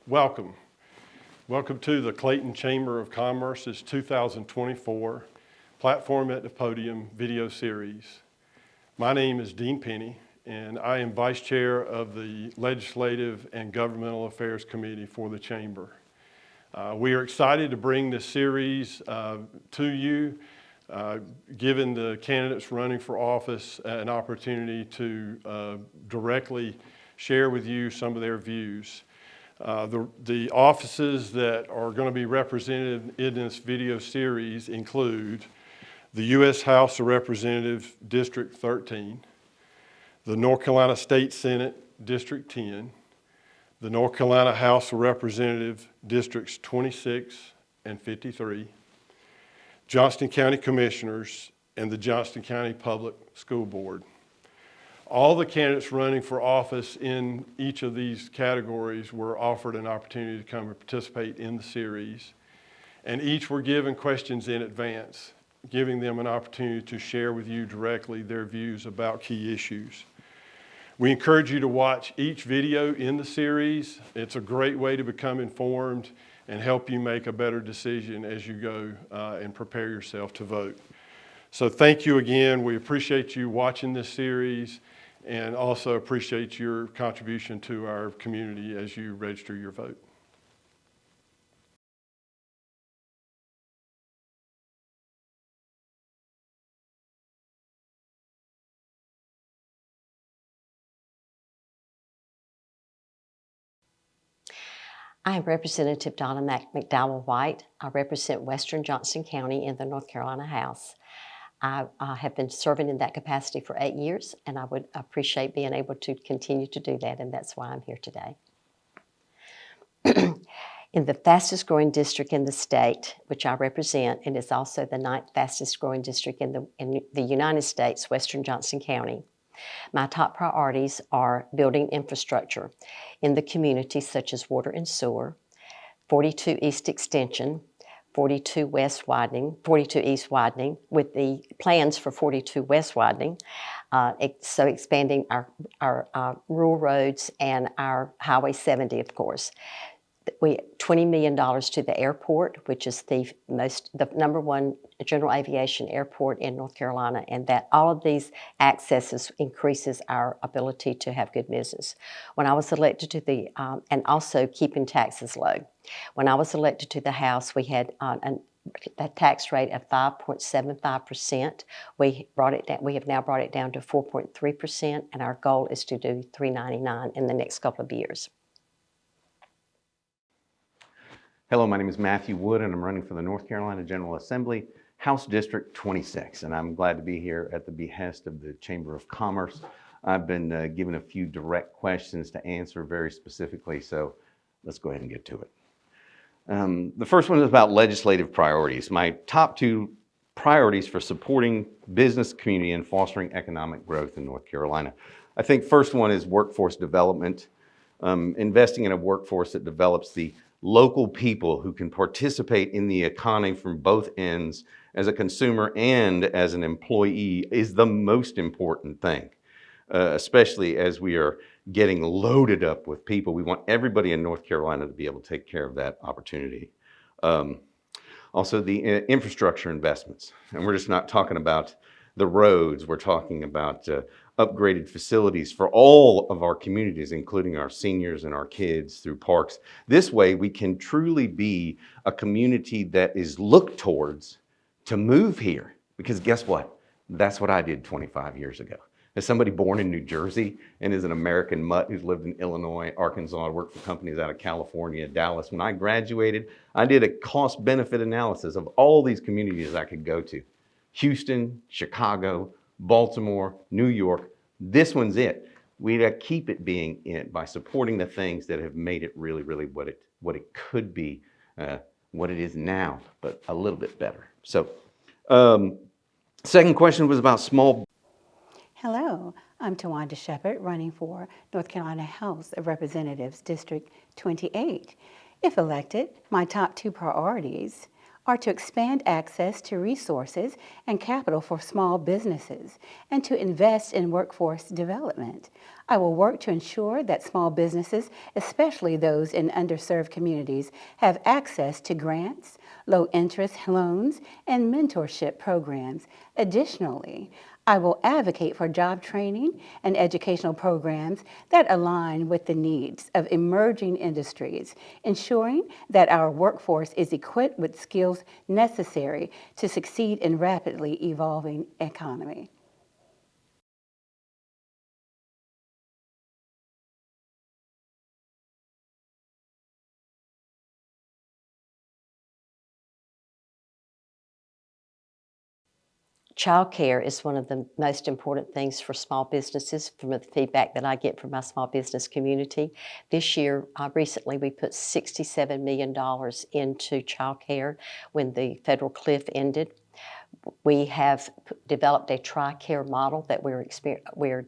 Welcome. Welcome to the Clayton Chamber of Commerce's 2024 Platform at the Podium video series. My name is Dean Penny, and I am Vice Chair of the Legislative and Governmental Affairs Committee for the Chamber. We are excited to bring this series to you, giving the candidates running for office an opportunity to directly share with you some of their views. The offices that are going to be represented in this video series include the U.S. House of Representatives, District 13, the North Carolina State Senate, District 10, the North Carolina House of Representatives, Districts 26 and 53, Johnston County Commissioners, and the Johnston County Public School Board. All the candidates running for office in each of these categories were offered an opportunity to come and participate in the series, and each were given questions in advance, giving them an opportunity to share with you directly their views about key issues. We encourage you to watch each video in the series. It's a great way to become informed and help you make a better decision as you go and prepare yourself to vote. So thank you again. We appreciate you watching this series, and also appreciate your contribution to our community as you register your vote. I am Representative Donna White. I represent Western Johnston County in the North Carolina House. I have been serving in that capacity for 8 years, and I would appreciate being able to continue to do that, and that's why I'm here today. In the fastest growing district in the state, which I represent, and is also the 9th fastest growing district in the United States, Western Johnston County, my top priorities are building infrastructure in the community, such as water and sewer, 42 East Extension, 42 East widening, with the plans for 42 West widening, so expanding our rural roads and our Highway 70, of course. $20 million to the airport, which is the number one general aviation airport in North Carolina, and that all of these accesses increases our ability to have good business. When I was elected to the, and also keeping taxes low. When I was elected to the House, we had a tax rate of 5.75%. We have now brought it down to 4.3%, and our goal is to do 3.99 in the next couple of years. Hello, my name is Matthew Wood, and I'm running for the North Carolina General Assembly, House District 26, and I'm glad to be here at the behest of the Chamber of Commerce. I've been given a few direct questions to answer very specifically, so let's go ahead and get to it. The first one is about legislative priorities. My top 2 priorities for supporting business community and fostering economic growth in North Carolina. I think first one is workforce development, investing in a workforce that develops the local people who can participate in the economy from both ends as a consumer and as an employee is the most important thing, especially as we are getting loaded up with people. We want everybody in North Carolina to be able to take care of that opportunity. Also, the infrastructure investments, and we're just not talking about the roads, we're talking about upgraded facilities for all of our communities, including our seniors and our kids, through parks. This way, we can truly be a community that is looked towards to move here. Because guess what? That's what I did 25 years ago. As somebody born in New Jersey and is an American mutt who's lived in Illinois, Arkansas, worked for companies out of California, Dallas, when I graduated, I did a cost-benefit analysis of all these communities I could go to. Houston, Chicago, Baltimore, New York. This one's it. We gotta keep it being it by supporting the things that have made it really, really what it could be, what it is now, but a little bit better. So, second question was about small. Hello, I'm Tawanda Shepard, running for North Carolina House of Representatives, District 28. If elected, my top 2 priorities are to expand access to resources and capital for small businesses and to invest in workforce development. I will work to ensure that small businesses, especially those in underserved communities, have access to grants, low-interest loans, and mentorship programs. Additionally, I will advocate for job training and educational programs that align with the needs of emerging industries, ensuring that our workforce is equipped with skills necessary to succeed in rapidly evolving economy. Childcare is one of the most important things for small businesses from the feedback that I get from my small business community. This year, recently, we put $67 million into childcare when the federal cliff ended. We have developed a tri-care model that we're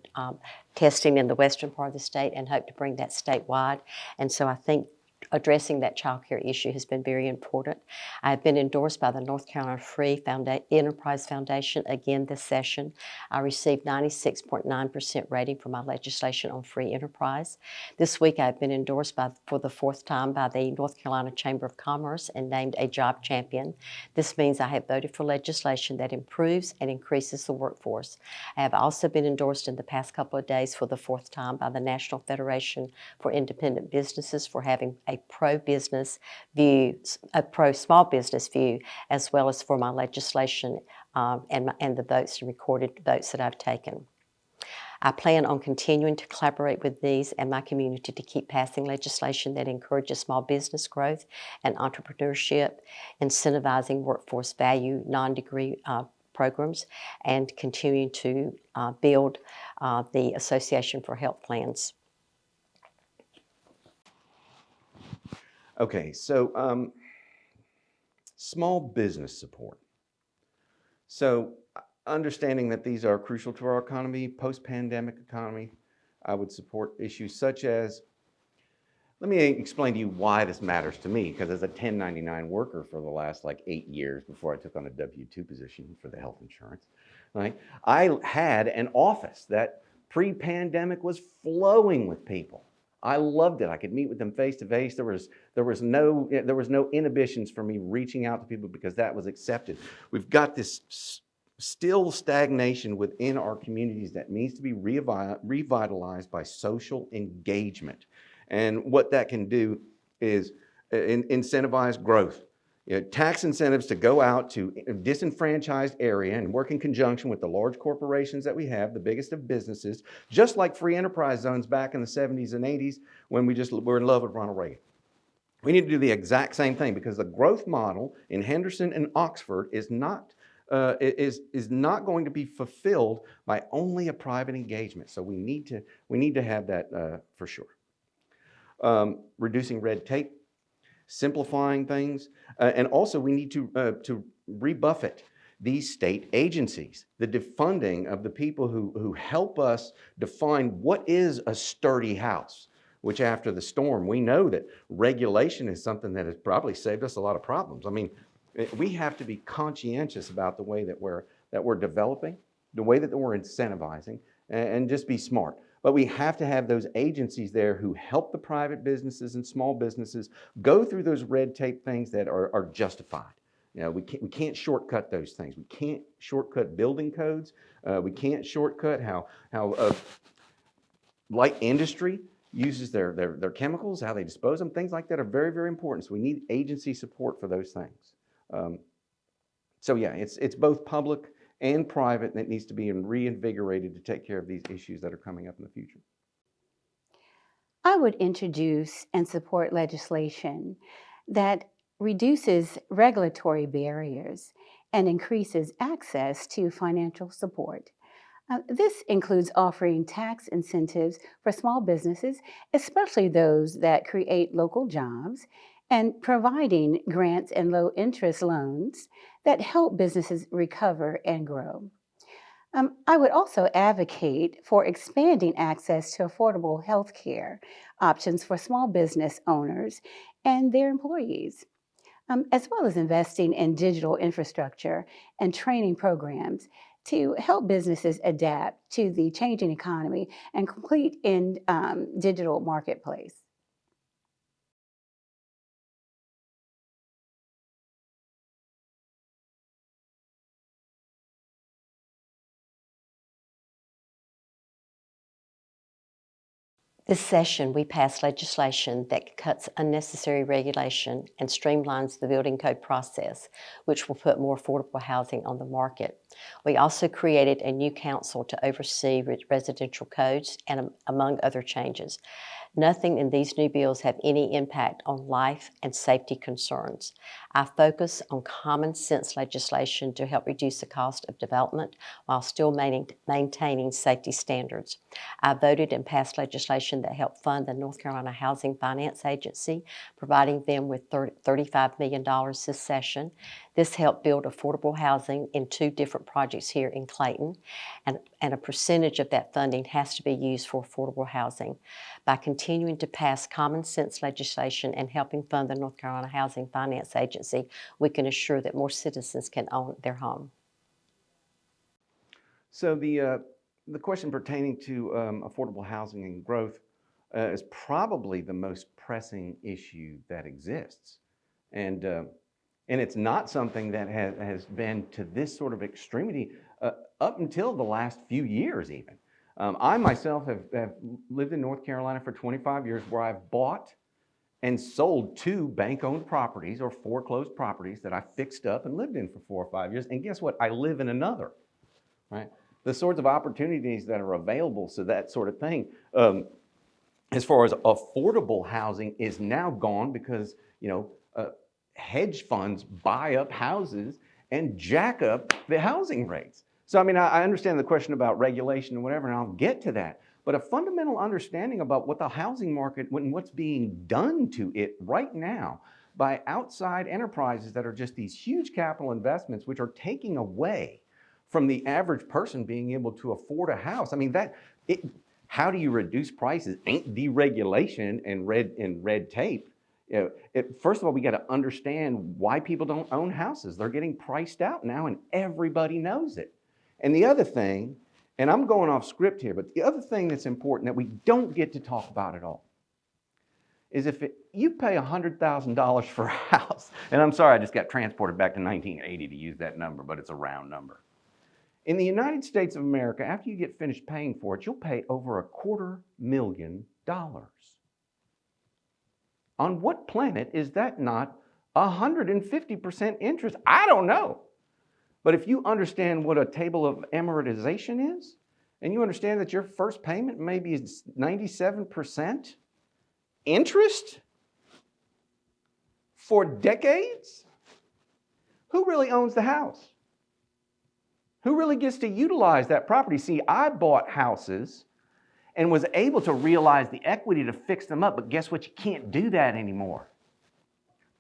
testing in the western part of the state and hope to bring that statewide. And so I think addressing that child care issue has been very important. I have been endorsed by the North Carolina Free Enterprise Foundation again this session. I received 96.9% rating for my legislation on free enterprise. This week I've been endorsed for the fourth time by the North Carolina Chamber of Commerce and named a job champion. This means I have voted for legislation that improves and increases the workforce. I have also been endorsed in the past couple of days for the fourth time by the National Federation for Independent Businesses for having a pro-business view, a pro-small business view, as well as for my legislation and the votes, and recorded votes that I've taken. I plan on continuing to collaborate with these and my community to keep passing legislation that encourages small business growth and entrepreneurship, incentivizing workforce value, non-degree programs, and continuing to build the Association for Health Plans. Okay, so small business support. So understanding that these are crucial to our economy, post-pandemic economy, I would support issues such as, let me explain to you why this matters to me, because as a 1099 worker for the last 8 years before I took on a W-2 position for the health insurance, right, I had an office that pre-pandemic was flowing with people. I loved it. I could meet with them face to face. There was no inhibitions for me reaching out to people because that was accepted. We've got this still stagnation within our communities that needs to be revitalized by social engagement. And what that can do is incentivize growth. Tax incentives to go out to a disenfranchised area and work in conjunction with the large corporations that we have, the biggest of businesses, just like free enterprise zones back in the 70s and 80s when we were in love with Ronald Reagan. We need to do the exact same thing because the growth model in Henderson and Oxford is not going to be fulfilled by only a private engagement. So we need to have that for sure. Reducing red tape, simplifying things, and also we need to rebuffet these state agencies, the defunding of the people who help us define what is a sturdy house, which after the storm, we know that regulation is something that has probably saved us a lot of problems. I mean, we have to be conscientious about the way that we're developing, the way that we're incentivizing, and just be smart. But we have to have those agencies there who help the private businesses and small businesses go through those red tape things that are justified. We can't shortcut those things. We can't shortcut building codes. We can't shortcut how light industry uses their chemicals, how they dispose of them. Things like that are very, very important. So we need agency support for those things. So yeah, it's both public and private that needs to be reinvigorated to take care of these issues that are coming up in the future. I would introduce and support legislation that reduces regulatory barriers and increases access to financial support. This includes offering tax incentives for small businesses, especially those that create local jobs, and providing grants and low-interest loans that help businesses recover and grow. I would also advocate for expanding access to affordable health care options for small business owners and their employees. as well as investing in digital infrastructure and training programs to help businesses adapt to the changing economy and compete in digital marketplace. This session, we passed legislation that cuts unnecessary regulation and streamlines the building code process, which will put more affordable housing on the market. We also created a new council to oversee residential codes and among other changes. Nothing in these new bills have any impact on life and safety concerns. I focus on common sense legislation to help reduce the cost of development while still maintaining safety standards. I voted and passed legislation that helped fund the North Carolina Housing Finance Agency, providing them with $35 million this session. This helped build affordable housing in 2 different projects here in Clayton, and a percentage of that funding has to be used for affordable housing. By continuing to pass common sense legislation and helping fund the North Carolina Housing Finance Agency, we can assure that more citizens can own their home. So the question pertaining to affordable housing and growth is probably the most pressing issue that exists. And it's not something that has been to this sort of extremity up until the last few years even. I myself have lived in North Carolina for 25 years, where I've bought and sold 2 bank-owned properties or foreclosed properties that I fixed up and lived in for 4 or 5 years. And guess what? I live in another, right? The sorts of opportunities that are available, so that sort of thing, as far as affordable housing, is now gone because, hedge funds buy up houses and jack up the housing rates. So, I mean, I understand the question about regulation and whatever, and I'll get to that. But a fundamental understanding about what the housing market and what's being done to it right now by outside enterprises that are just these huge capital investments, which are taking away from the average person being able to afford a house. I mean, how do you reduce prices? Ain't deregulation and red tape. First of all, we got to understand why people don't own houses. They're getting priced out now, and everybody knows it. And the other thing, and I'm going off script here, but the other thing that's important that we don't get to talk about at all is if you pay $100,000 for a house, and I'm sorry, I just got transported back to 1980 to use that number, but it's a round number. In the United States of America, after you get finished paying for it, you'll pay over $250,000. On what planet is that not 150% interest? I don't know. But if you understand what a table of amortization is, and you understand that your first payment maybe is 97% interest for decades, who really owns the house? Who really gets to utilize that property? See, I bought houses and was able to realize the equity to fix them up, but guess what? You can't do that anymore.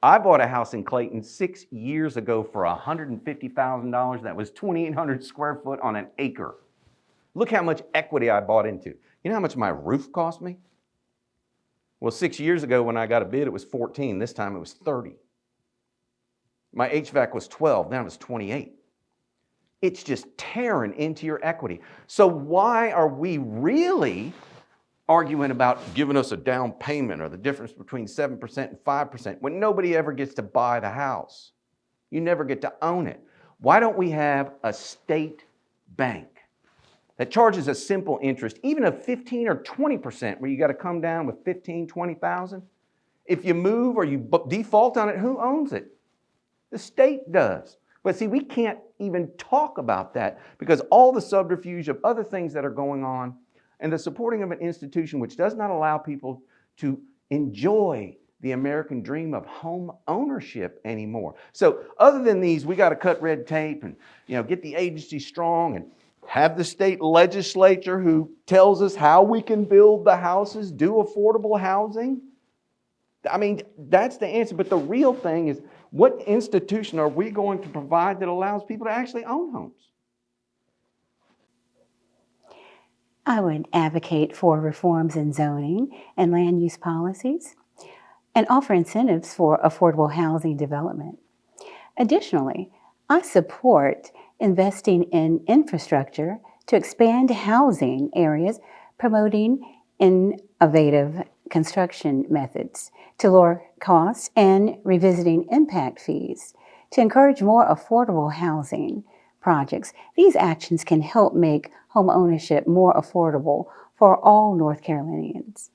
I bought a house in Clayton 6 years ago for $150,000. That was 2,800 square foot on an acre. Look how much equity I bought into. You know how much my roof cost me? Well, 6 years ago when I got a bid, it was 14. This time it was 30. My HVAC was 12. Now it's 28. It's just tearing into your equity. So why are we really arguing about giving us a down payment or the difference between 7% and 5% when nobody ever gets to buy the house? You never get to own it. Why don't we have a state bank that charges a simple interest, even of 15 or 20%, where you got to come down with 15, 20,000? If you move or you default on it, who owns it? The state does. But see, we can't even talk about that because all the subterfuge of other things that are going on and the supporting of an institution which does not allow people to enjoy the American dream of home ownership anymore. So other than these, we got to cut red tape and get the agency strong and have the state legislature who tells us how we can build the houses, do affordable housing. I mean, that's the answer. But the real thing is, what institution are we going to provide that allows people to actually own homes? I would advocate for reforms in zoning and land use policies and offer incentives for affordable housing development. Additionally, I support investing in infrastructure to expand housing areas, promoting innovative construction methods to lower costs, and revisiting impact fees to encourage more affordable housing projects. These actions can help make home ownership more affordable for all North Carolinians.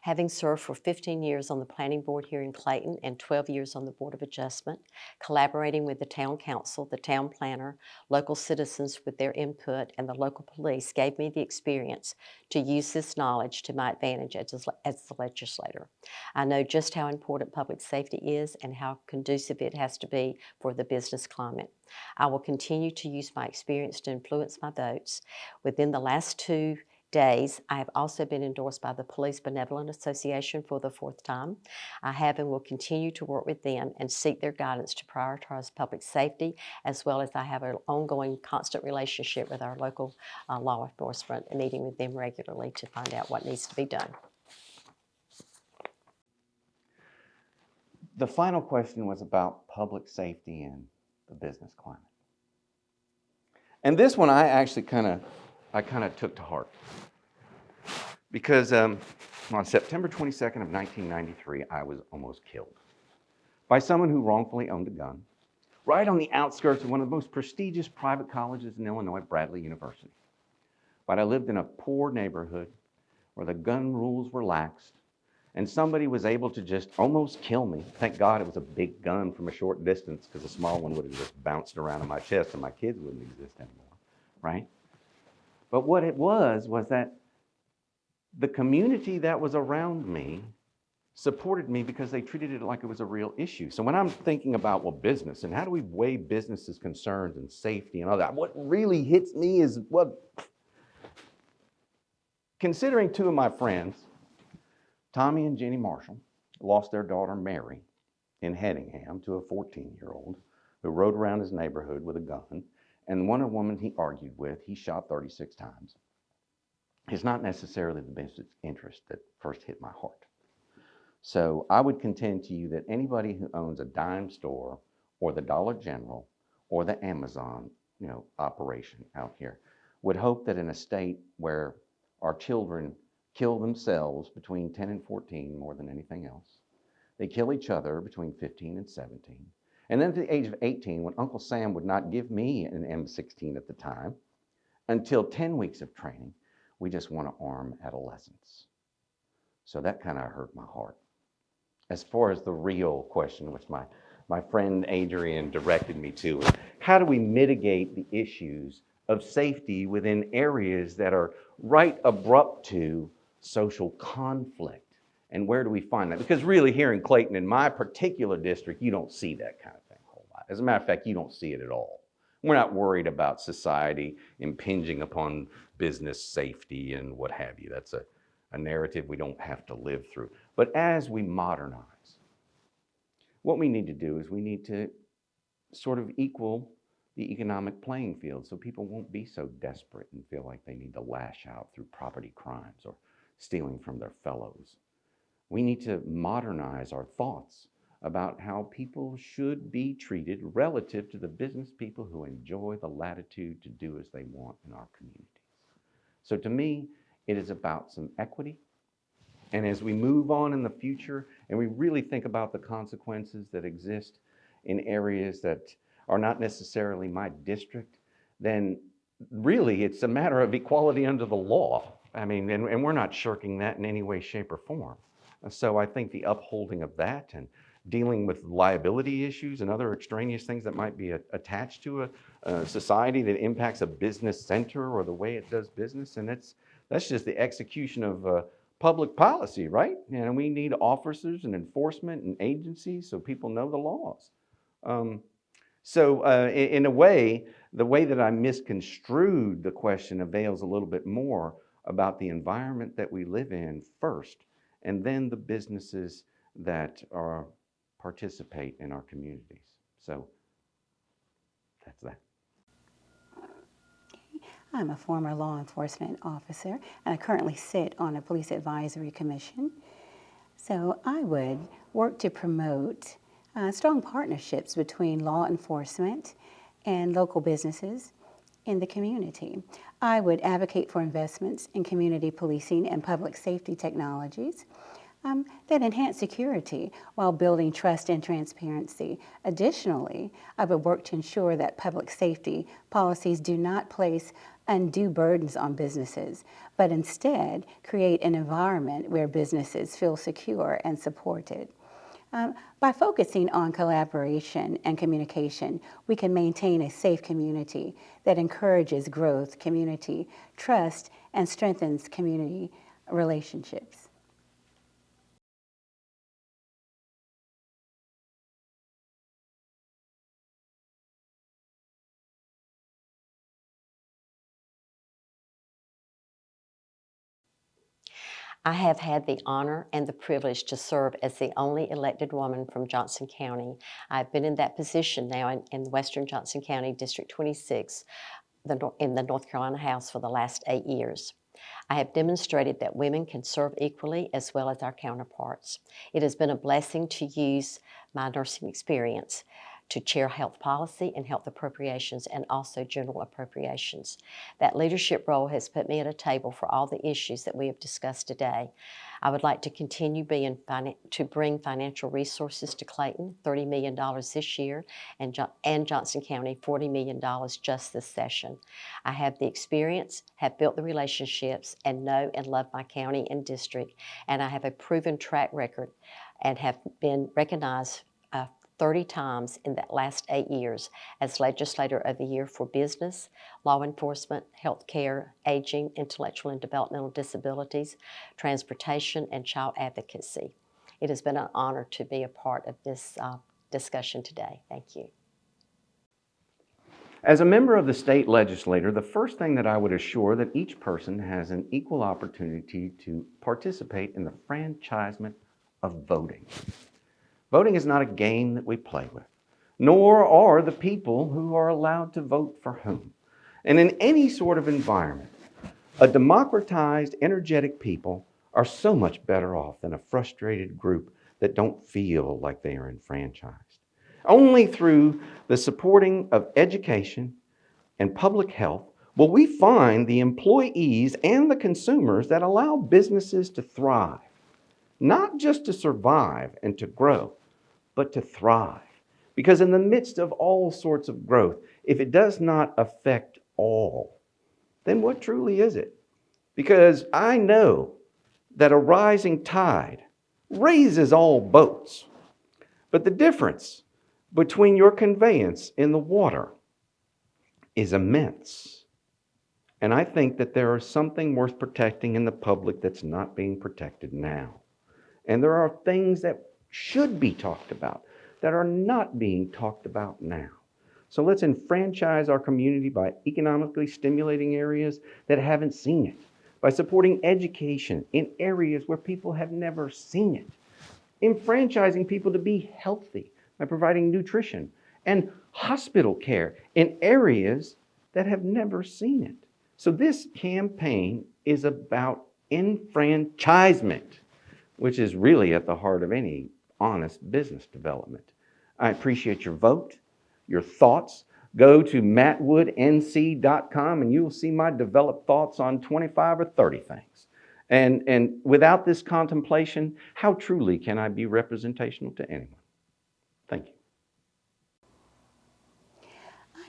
Having served for 15 years on the Planning Board here in Clayton and 12 years on the Board of Adjustment, collaborating with the Town Council, the Town Planner, local citizens with their input, and the local police gave me the experience to use this knowledge to my advantage as the legislator. I know just how important public safety is and how conducive it has to be for the business climate. I will continue to use my experience to influence my votes. Within the last 2 days, I have also been endorsed by the Police Benevolent Association for the 4th time. I have and will continue to work with them and seek their guidance to prioritize public safety, as well as I have an ongoing constant relationship with our local law enforcement and meeting with them regularly to find out what needs to be done. The final question was about public safety and the business climate. And this one I actually kind of took to heart. Because on September 22nd of 1993, I was almost killed by someone who wrongfully owned a gun right on the outskirts of one of the most prestigious private colleges in Illinois, Bradley University. But I lived in a poor neighborhood where the gun rules were laxed, and somebody was able to just almost kill me. Thank God it was a big gun from a short distance, because a small one would have just bounced around in my chest and my kids wouldn't exist anymore, right? But what it was that the community that was around me supported me because they treated it like it was a real issue. So when I'm thinking about, well, business and how do we weigh businesses' concerns and safety and all that, what really hits me is considering 2 of my friends, Tommy and Jenny Marshall, lost their daughter Mary in Hedingham to a 14-year-old who rode around his neighborhood with a gun, and one woman he argued with, he shot 36 times. It's not necessarily the business interest that first hit my heart. So I would contend to you that anybody who owns a dime store or the Dollar General or the Amazon, operation out here would hope that in a state where our children kill themselves between 10 and 14 more than anything else, they kill each other between 15 and 17. And then at the age of 18, when Uncle Sam would not give me an M16 at the time, until 10 weeks of training, we just want to arm adolescents. So that kind of hurt my heart. As far as the real question, which my friend Adrian directed me to, how do we mitigate the issues of safety within areas that are right abrupt to social conflict? And where do we find that? Because really here in Clayton, in my particular district, you don't see that kind of thing a whole lot. As a matter of fact, you don't see it at all. We're not worried about society impinging upon business safety and what have you. That's a narrative we don't have to live through. But as we modernize, what we need to do is we need to sort of equal the economic playing field so people won't be so desperate and feel like they need to lash out through property crimes or stealing from their fellows. We need to modernize our thoughts about how people should be treated relative to the business people who enjoy the latitude to do as they want in our communities. So to me, it is about some equity. And as we move on in the future and we really think about the consequences that exist in areas that are not necessarily my district, then really it's a matter of equality under the law. I mean, and we're not shirking that in any way, shape, or form. So I think the upholding of that and dealing with liability issues and other extraneous things that might be attached to a society that impacts a business center or the way it does business, and that's just the execution of public policy, right? And we need officers and enforcement and agencies so people know the laws. So in a way, the way that I misconstrued the question avails a little bit more about the environment that we live in first, and then the businesses that participate in our communities. So that's that. I'm a former law enforcement officer, and I currently sit on a police advisory commission. So I would work to promote strong partnerships between law enforcement and local businesses in the community. I would advocate for investments in community policing and public safety technologies that enhance security while building trust and transparency. Additionally, I would work to ensure that public safety policies do not place undue burdens on businesses, but instead create an environment where businesses feel secure and supported. By focusing on collaboration and communication, we can maintain a safe community that encourages growth, community trust, and strengthens community relationships. I have had the honor and the privilege to serve as the only elected woman from Johnson County. I've been in that position now in Western Johnson County, District 26, in the North Carolina House for the last 8 years. I have demonstrated that women can serve equally as well as our counterparts. It has been a blessing to use my nursing experience to chair health policy and health appropriations and also general appropriations. That leadership role has put me at a table for all the issues that we have discussed today. I would like to continue to bring financial resources to Clayton, $30 million this year, and Johnson County, $40 million just this session. I have the experience, have built the relationships, and know and love my county and district, and I have a proven track record and have been recognized 30 times in the last 8 years as Legislator of the Year for Business, Law Enforcement, Healthcare, Aging, Intellectual and Developmental Disabilities, Transportation, and Child Advocacy. It has been an honor to be a part of this discussion today. Thank you. As a member of the state legislature, the first thing that I would assure that each person has an equal opportunity to participate in the franchisement of voting. Voting is not a game that we play with, nor are the people who are allowed to vote for whom. And in any sort of environment, a democratized, energetic people are so much better off than a frustrated group that don't feel like they are enfranchised. Only through the supporting of education and public health will we find the employees and the consumers that allow businesses to thrive, not just to survive and to grow, but to thrive. Because in the midst of all sorts of growth, if it does not affect all, then what truly is it? Because I know that a rising tide raises all boats. But the difference between your conveyance in the water is immense. And I think that there is something worth protecting in the public that's not being protected now. And there are things that should be talked about that are not being talked about now. So let's enfranchise our community by economically stimulating areas that haven't seen it, by supporting education in areas where people have never seen it, enfranchising people to be healthy by providing nutrition and hospital care in areas that have never seen it. So this campaign is about enfranchisement, which is really at the heart of any honest business development. I appreciate your vote, your thoughts. Go to mattwoodnc.com and you will see my developed thoughts on 25 or 30 things. And without this contemplation, how truly can I be representational to anyone? Thank you.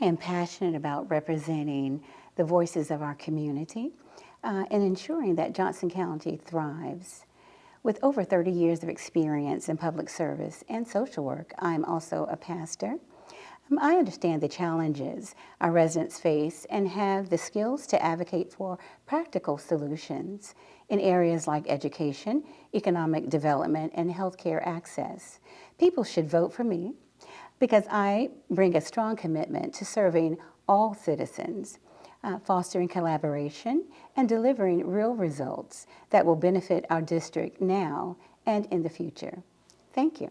I am passionate about representing the voices of our community and ensuring that Johnson County thrives. With over 30 years of experience in public service and social work, I'm also a pastor. I understand the challenges our residents face and have the skills to advocate for practical solutions in areas like education, economic development, and healthcare access. People should vote for me because I bring a strong commitment to serving all citizens, fostering collaboration, and delivering real results that will benefit our district now and in the future. Thank you.